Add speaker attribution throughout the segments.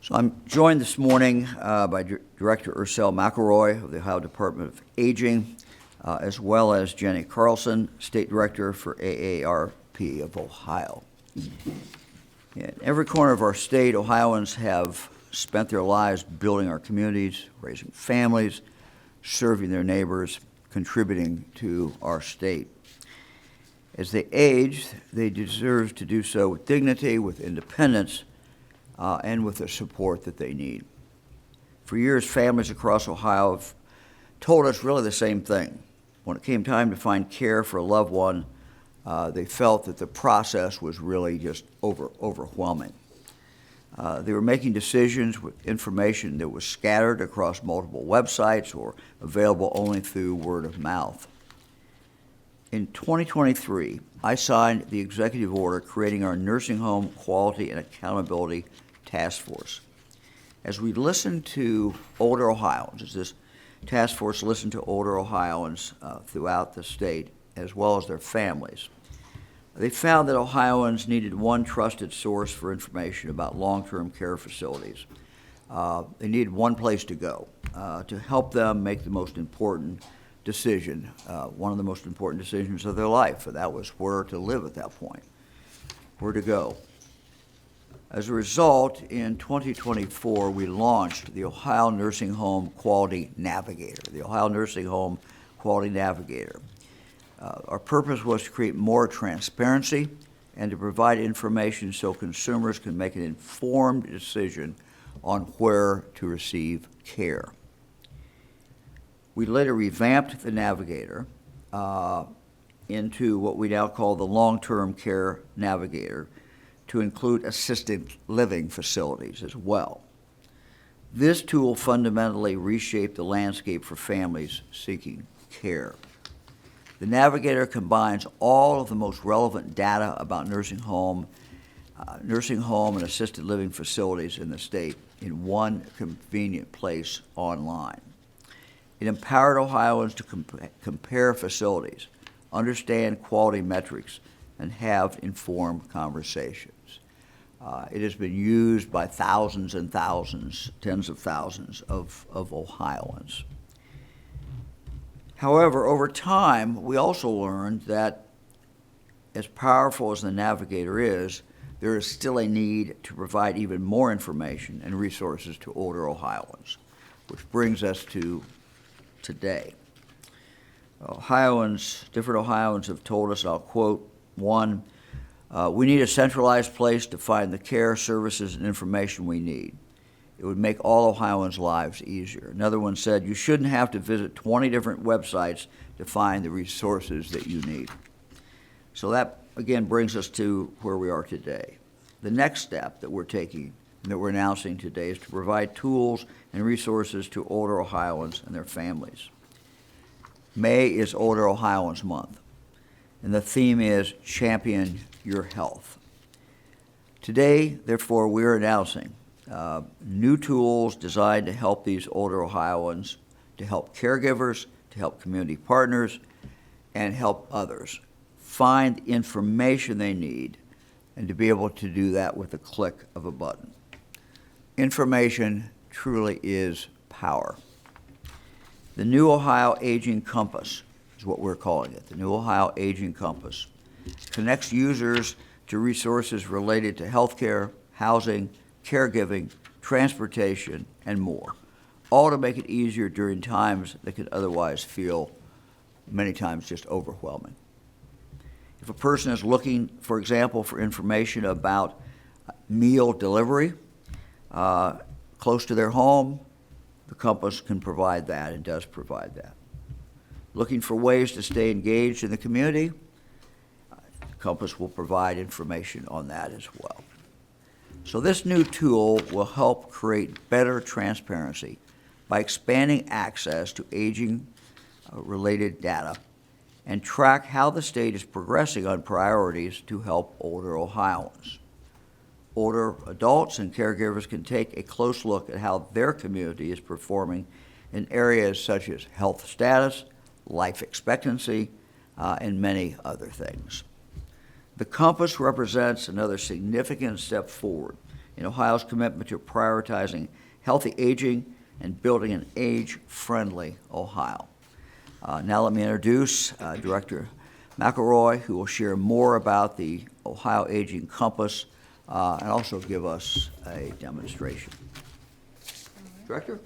Speaker 1: So I'm joined this morning by Director Ursel McElroy of the Ohio Department of Aging, as well as Jenny Carlson, State Director for AARP of Ohio. In every corner of our state, Ohioans have spent their lives building our communities, raising families, serving their neighbors, contributing to our state. As they age, they deserve to do so with dignity, with independence, and with the support that they need. For years, families across Ohio have told us really the same thing. When it came time to find care for a loved one, they felt that the process was really just overwhelming. They were making decisions with information that was scattered across multiple websites or available only through word of mouth. In 2023, I signed the executive order creating our Nursing Home Quality and Accountability Task Force. As we listened to older Ohioans, as this task force listened to older Ohioans throughout the state, as well as their families, they found that Ohioans needed one trusted source for information about long-term care facilities. They needed one place to go to help them make the most important decision, one of the most important decisions of their life, and that was where to live at that point, where to go. As a result, in 2024, we launched the Ohio Nursing Home Quality Navigator, the Ohio Nursing Home Quality Navigator. Our purpose was to create more transparency and to provide information so consumers can make an informed decision on where to receive care. We later revamped the Navigator into what we now call the Long-Term Care Navigator, to include assisted living facilities as well. This tool fundamentally reshaped the landscape for families seeking care. The Navigator combines all of the most relevant data about nursing home and assisted living facilities in the state in one convenient place online. It empowered Ohioans to compare facilities, understand quality metrics, and have informed conversations. It has been used by thousands and thousands, tens of thousands of Ohioans. However, over time, we also learned that as powerful as the Navigator is, there is still a need to provide even more information and resources to older Ohioans, which brings us to today. Different Ohioans have told us, I'll quote one, we need a centralized place to find the care, services, and information we need. It would make all Ohioans' lives easier. Another one said, you shouldn't have to visit 20 different websites to find the resources that you need. So that, again, brings us to where we are today. The next step that we're taking, that we're announcing today, is to provide tools and resources to older Ohioans and their families. May is Older Ohioans Month, and the theme is Champion Your Health. Today, therefore, we're announcing new tools designed to help these older Ohioans, to help caregivers, to help community partners, and help others find the information they need, and to be able to do that with the click of a button. Information truly is power. The new Ohio Aging Compass is what we're calling it, the new Ohio Aging Compass. Connects users to resources related to healthcare, housing, caregiving, transportation, and more, all to make it easier during times that could otherwise feel many times just overwhelming. If a person is looking, for example, for information about meal delivery close to their home, the Compass can provide that and does provide that. Looking for ways to stay engaged in the community, Compass will provide information on that as well. So this new tool will help create better transparency by expanding access to aging-related data and track how the state is progressing on priorities to help older Ohioans. Older adults and caregivers can take a close look at how their community is performing in areas such as health status, life expectancy, and many other things. The Compass represents another significant step forward in Ohio's commitment to prioritizing healthy aging and building an age-friendly Ohio. Now let me introduce Director McElroy, who will share more about the Ohio Aging Compass and also give us a demonstration. Director?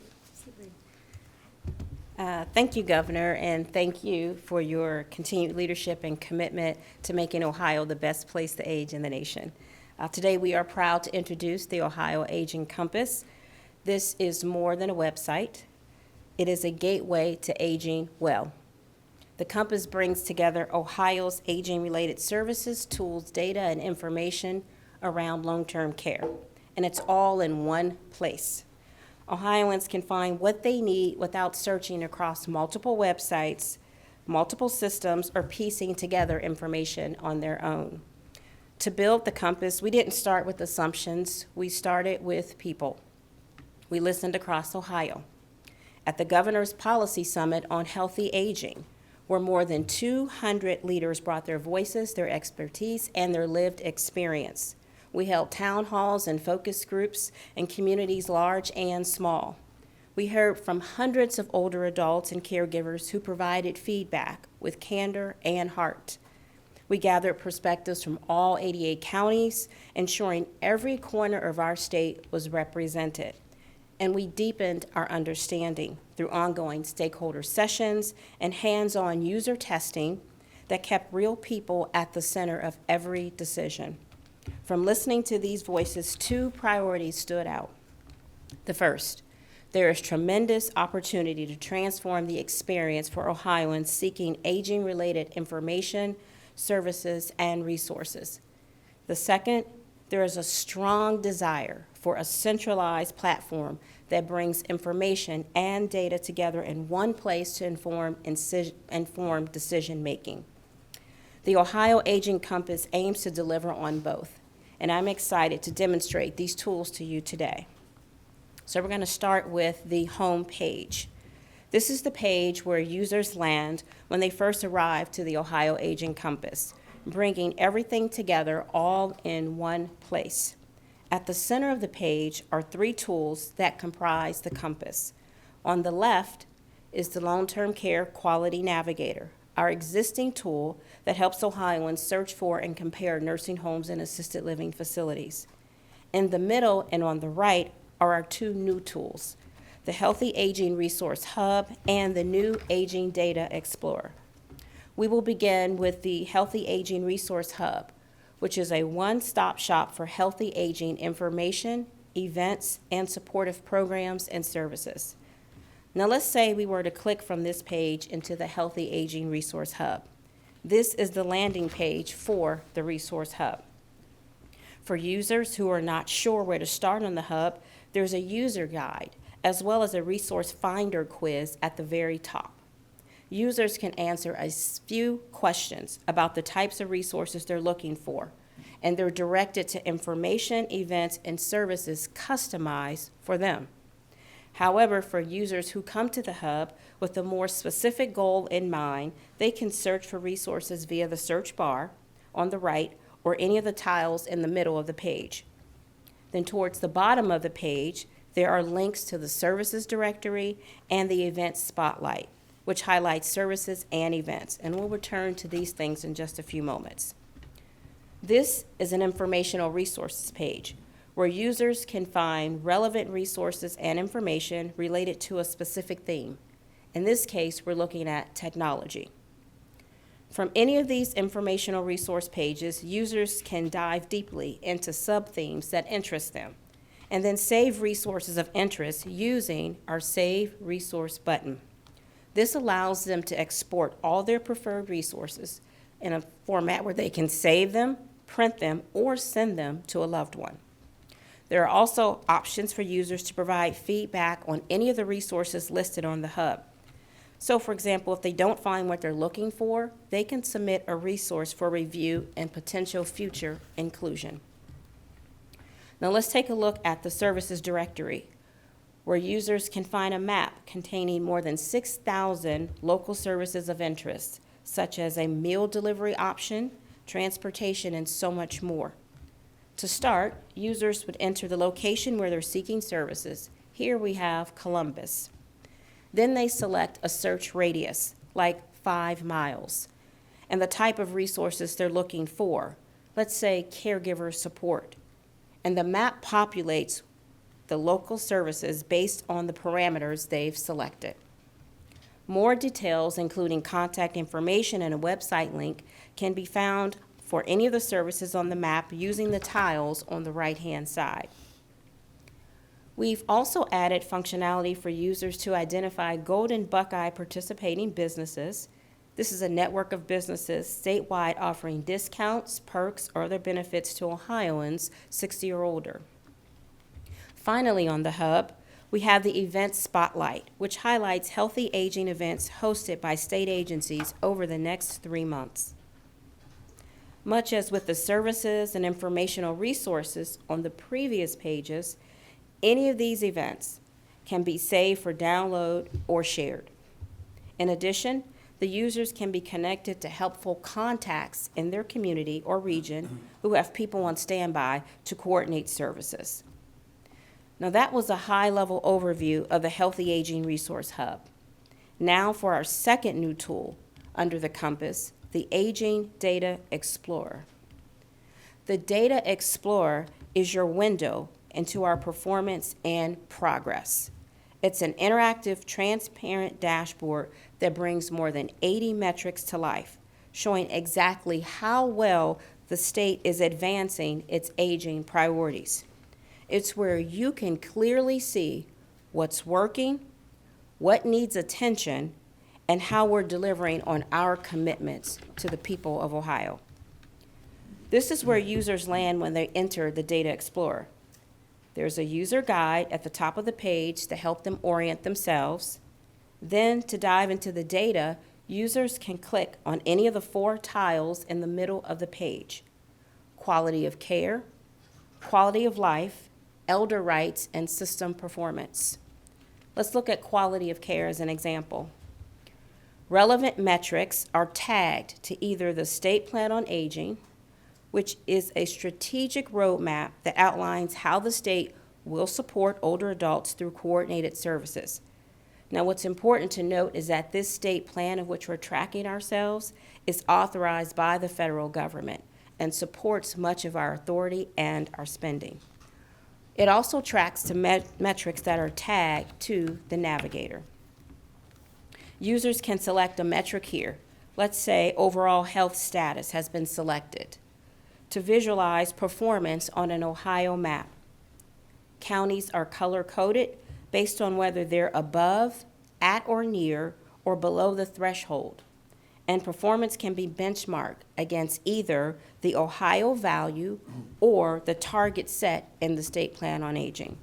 Speaker 2: Thank you, Governor, and thank you for your continued leadership and commitment to making Ohio the best place to age in the nation. Today, we are proud to introduce the Ohio Aging Compass. This is more than a website. It is a gateway to aging well. The Compass brings together Ohio's aging-related services, tools, data, and information around long-term care, and it's all in one place. Ohioans can find what they need without searching across multiple websites, multiple systems, or piecing together information on their own. To build the Compass, we didn't start with assumptions. We started with people. We listened across Ohio. At the Governor's Policy Summit on Healthy Aging, where more than 200 leaders brought their voices, their expertise, and their lived experience. We held town halls and focus groups in communities large and small. We heard from hundreds of older adults and caregivers who provided feedback with candor and heart. We gathered perspectives from all 88 counties, ensuring every corner of our state was represented. And we deepened our understanding through ongoing stakeholder sessions and hands-on user testing that kept real people at the center of every decision. From listening to these voices, two priorities stood out. The first, there is tremendous opportunity to transform the experience for Ohioans seeking aging-related information, services, and resources. The second, there is a strong desire for a centralized platform that brings information and data together in one place to inform decision-making. The Ohio Aging Compass aims to deliver on both, and I'm excited to demonstrate these tools to you today. So we're going to start with the home page. This is the page where users land when they first arrive to the Ohio Aging Compass, bringing everything together all in one place. At the center of the page are three tools that comprise the Compass. On the left is the Long-Term Care Quality Navigator, our existing tool that helps Ohioans search for and compare nursing homes and assisted living facilities. In the middle and on the right are our two new tools, the Healthy Aging Resource Hub and the new Aging Data Explorer. We will begin with the Healthy Aging Resource Hub, which is a one-stop shop for healthy aging information, events, and supportive programs and services. Now let's say we were to click from this page into the Healthy Aging Resource Hub. This is the landing page for the Resource Hub. For users who are not sure where to start on the Hub, there's a user guide, as well as a resource finder quiz at the very top. Users can answer a few questions about the types of resources they're looking for, and they're directed to information, events, and services customized for them. However, for users who come to the Hub with a more specific goal in mind, they can search for resources via the search bar on the right or any of the tiles in the middle of the page. Then towards the bottom of the page, there are links to the services directory and the events spotlight, which highlights services and events, and we'll return to these things in just a few moments. This is an informational resources page where users can find relevant resources and information related to a specific theme. In this case, we're looking at technology. From any of these informational resource pages, users can dive deeply into sub-themes that interest them, and then save resources of interest using our Save Resource button. This allows them to export all their preferred resources in a format where they can save them, print them, or send them to a loved one. There are also options for users to provide feedback on any of the resources listed on the Hub. So, for example, if they don't find what they're looking for, they can submit a resource for review and potential future inclusion. Now let's take a look at the services directory, where users can find a map containing more than 6,000 local services of interest, such as a meal delivery option, transportation, and so much more. To start, users would enter the location where they're seeking services. Here we have Columbus. Then they select a search radius, like 5 miles, and the type of resources they're looking for, let's say caregiver support. And the map populates the local services based on the parameters they've selected. More details, including contact information and a website link, can be found for any of the services on the map using the tiles on the right-hand side. We've also added functionality for users to identify Golden Buckeye participating businesses. This is a network of businesses statewide offering discounts, perks, or other benefits to Ohioans 60 or older. Finally, on the hub, we have the Event Spotlight, which highlights healthy aging events hosted by state agencies over the next 3 months. Much as with the services and informational resources on the previous pages, any of these events can be saved for download or shared. In addition, the users can be connected to helpful contacts in their community or region who have people on standby to coordinate services. Now that was a high-level overview of the Healthy Aging Resource Hub. Now for our second new tool under the Compass, the Aging Data Explorer. The Data Explorer is your window into our performance and progress. It's an interactive, transparent dashboard that brings more than 80 metrics to life, showing exactly how well the state is advancing its aging priorities. It's where you can clearly see what's working, what needs attention, and how we're delivering on our commitments to the people of Ohio. This is where users land when they enter the Data Explorer. There's a user guide at the top of the page to help them orient themselves. Then, to dive into the data, users can click on any of the 4 tiles in the middle of the page: quality of care, quality of life, elder rights, and system performance. Let's look at quality of care as an example. Relevant metrics are tagged to either the State Plan on Aging, which is a strategic roadmap that outlines how the state will support older adults through coordinated services. Now, what's important to note is that this state plan of which we're tracking ourselves is authorized by the federal government and supports much of our authority and our spending. It also tracks to metrics that are tagged to the navigator. Users can select a metric here. Let's say overall health status has been selected to visualize performance on an Ohio map. Counties are color-coded based on whether they're above, at or near, or below the threshold. And performance can be benchmarked against either the Ohio value or the target set in the State Plan on Aging.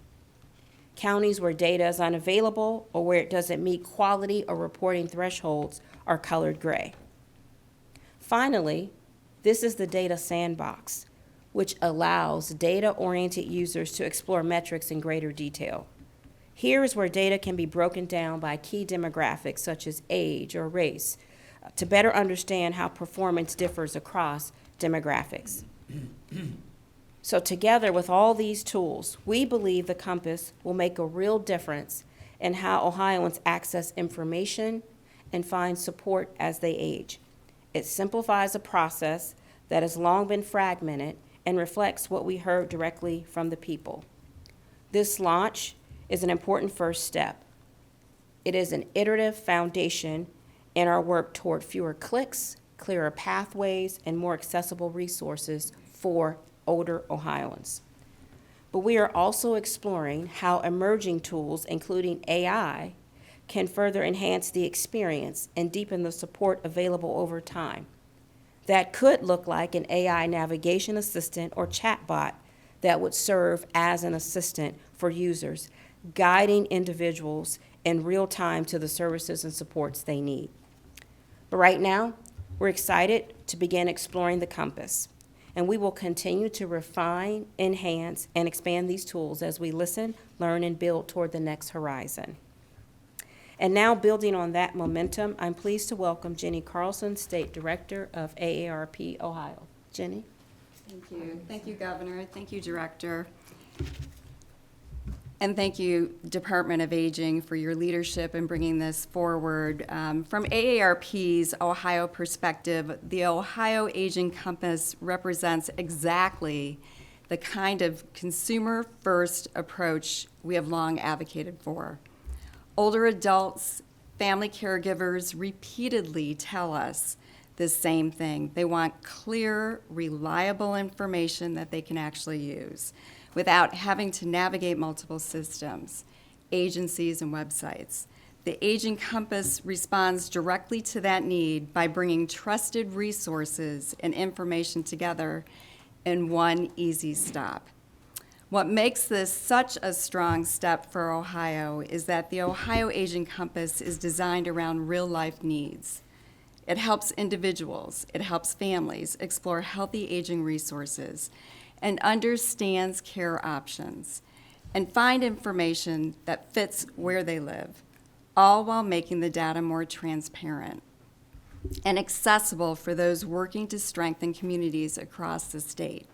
Speaker 2: Counties where data is unavailable or where it doesn't meet quality or reporting thresholds are colored gray. Finally, this is the Data Sandbox, which allows data-oriented users to explore metrics in greater detail. Here is where data can be broken down by key demographics such as age or race to better understand how performance differs across demographics. So together with all these tools, we believe the Compass will make a real difference in how Ohioans access information and find support as they age. It simplifies a process that has long been fragmented and reflects what we heard directly from the people. This launch is an important first step. It is an iterative foundation in our work toward fewer clicks, clearer pathways, and more accessible resources for older Ohioans. But we are also exploring how emerging tools, including AI, can further enhance the experience and deepen the support available over time. That could look like an AI navigation assistant or chatbot that would serve as an assistant for users, guiding individuals in real time to the services and supports they need. But right now, we're excited to begin exploring the Compass, and we will continue to refine, enhance, and expand these tools as we listen, learn, and build toward the next horizon. And now, building on that momentum, I'm pleased to welcome Jenny Carlson, State Director of AARP Ohio. Jenny?
Speaker 3: Thank you. Thank you, Governor. Thank you, Director. And thank you, Department of Aging, for your leadership in bringing this forward. From AARP's Ohio perspective, the Ohio Aging Compass represents exactly the kind of consumer-first approach we have long advocated for. Older adults, family caregivers repeatedly tell us the same thing. They want clear, reliable information that they can actually use without having to navigate multiple systems, agencies, and websites. The Aging Compass responds directly to that need by bringing trusted resources and information together in one easy stop. What makes this such a strong step for Ohio is that the Ohio Aging Compass is designed around real-life needs. It helps individuals, it helps families explore healthy aging resources and understands care options and find information that fits where they live, all while making the data more transparent and accessible for those working to strengthen communities across the state.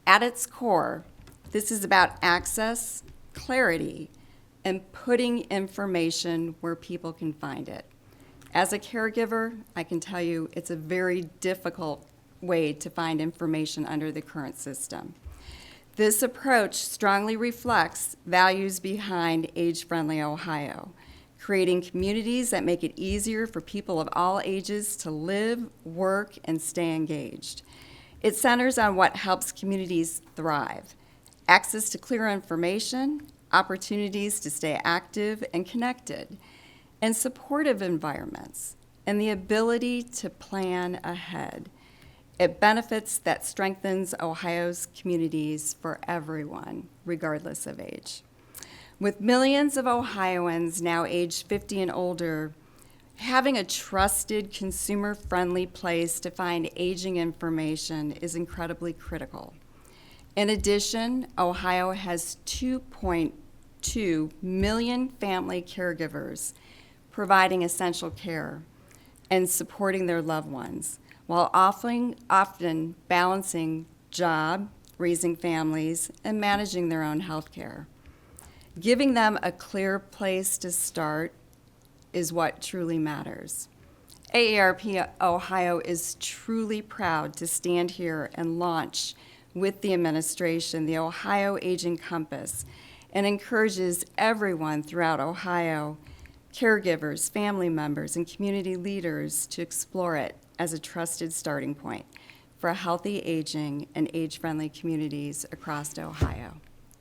Speaker 3: At its core, this is about access, clarity, and putting information where people can find it. As a caregiver, I can tell you it's a very difficult way to find information under the current system. This approach strongly reflects values behind Age-Friendly Ohio, creating communities that make it easier for people of all ages to live, work, and stay engaged. It centers on what helps communities thrive: access to clear information, opportunities to stay active and connected, and supportive environments, and the ability to plan ahead. It benefits that strengthens Ohio's communities for everyone, regardless of age. With millions of Ohioans now aged 50 and older, having a trusted, consumer-friendly place to find aging information is incredibly critical. In addition, Ohio has 2.2 million family caregivers providing essential care and supporting their loved ones, while often balancing job, raising families, and managing their own health care. Giving them a clear place to start is what truly matters. AARP Ohio is truly proud to stand here and launch with the administration the Ohio Aging Compass, and encourages everyone throughout Ohio, caregivers, family members, and community leaders to explore it as a trusted starting point for healthy aging and age-friendly communities across Ohio.